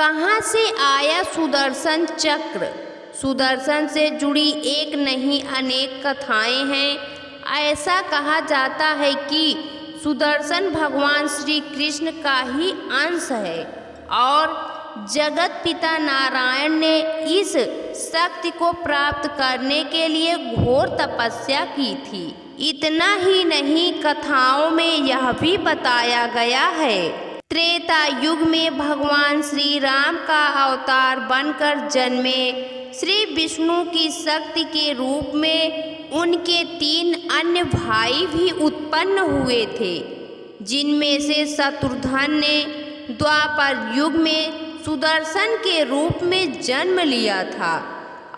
कहाँ से आया सुदर्शन चक्र? सुदर्शन से जुड़ी एक नहीं अनेक कथाएं हैं। ऐसा कहा जाता है कि सुदर्शन भगवान श्री कृष्ण का ही अंश है और जगत पिता नारायण ने इस शक्ति को प्राप्त करने के लिए घोर तपस्या की थी। इतना ही नहीं, कथाओं में यह भी बताया गया है त्रेता युग में भगवान श्री राम का अवतार बनकर जन्मे श्री विष्णु की शक्ति के रूप में उनके 3 अन्य भाई भी उत्पन्न हुए थे, जिनमें से शत्रुघ्न ने द्वापर युग में सुदर्शन के रूप में जन्म लिया था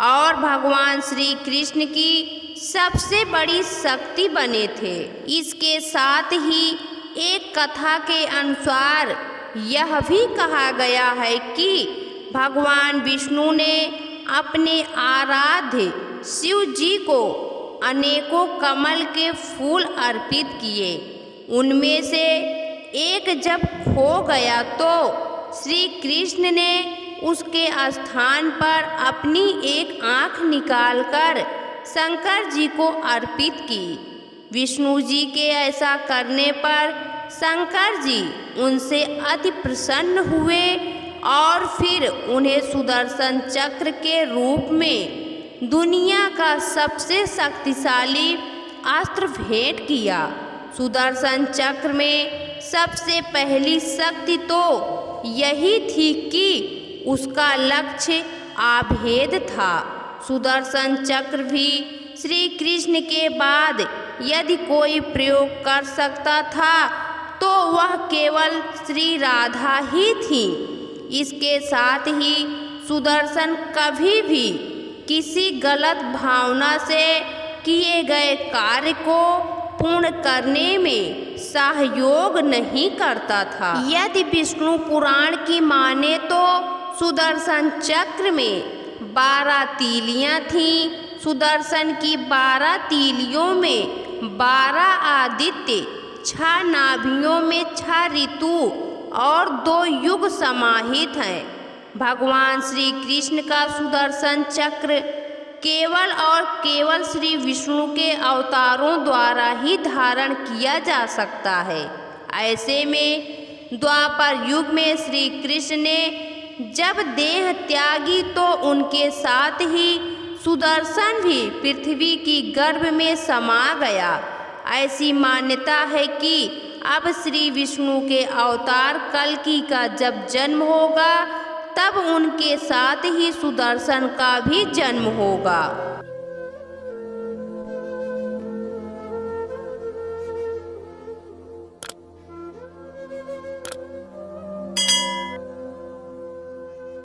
और भगवान श्री कृष्ण की सबसे बड़ी शक्ति बने थे। इसके साथ ही एक कथा के अनुसार यह भी कहा गया है कि भगवान विष्णु ने अपने आराध्य शिव जी को अनेकों कमल के फूल अर्पित किए। उनमें से एक जब खो गया तो श्री कृष्ण ने उसके स्थान पर अपनी एक आँख निकालकर शंकर जी को अर्पित की। विष्णु जी के ऐसा करने पर शंकर जी उनसे अति प्रसन्न हुए और फिर उन्हें सुदर्शन चक्र के रूप में दुनिया का सबसे शक्तिशाली अस्त्र भेंट किया। सुदर्शन चक्र में सबसे पहली शक्ति तो यही थी कि उसका लक्ष्य आभेद था। सुदर्शन चक्र भी श्री कृष्ण के बाद यदि कोई प्रयोग कर सकता था तो वह केवल श्री राधा ही थी। इसके साथ ही सुदर्शन कभी भी किसी गलत भावना से किए गए कार्य को पूर्ण करने में सहयोग नहीं करता था। यदि विष्णु पुराण की माने तो सुदर्शन चक्र में 12 तीलियां थीं। सुदर्शन की 12 तीलियों में 12 आदित्य, 6 नाभियों में 6 ऋतु और 2 युग समाहित हैं। भगवान श्री कृष्ण का सुदर्शन चक्र केवल और केवल श्री विष्णु के अवतारों द्वारा ही धारण किया जा सकता है। ऐसे में द्वापर युग में श्री कृष्ण ने जब देह त्यागी तो उनके साथ ही सुदर्शन भी पृथ्वी की गर्भ में समा गया। ऐसी मान्यता है कि अब श्री विष्णु के अवतार कल्कि का जब जन्म होगा तब उनके साथ ही सुदर्शन का भी जन्म होगा।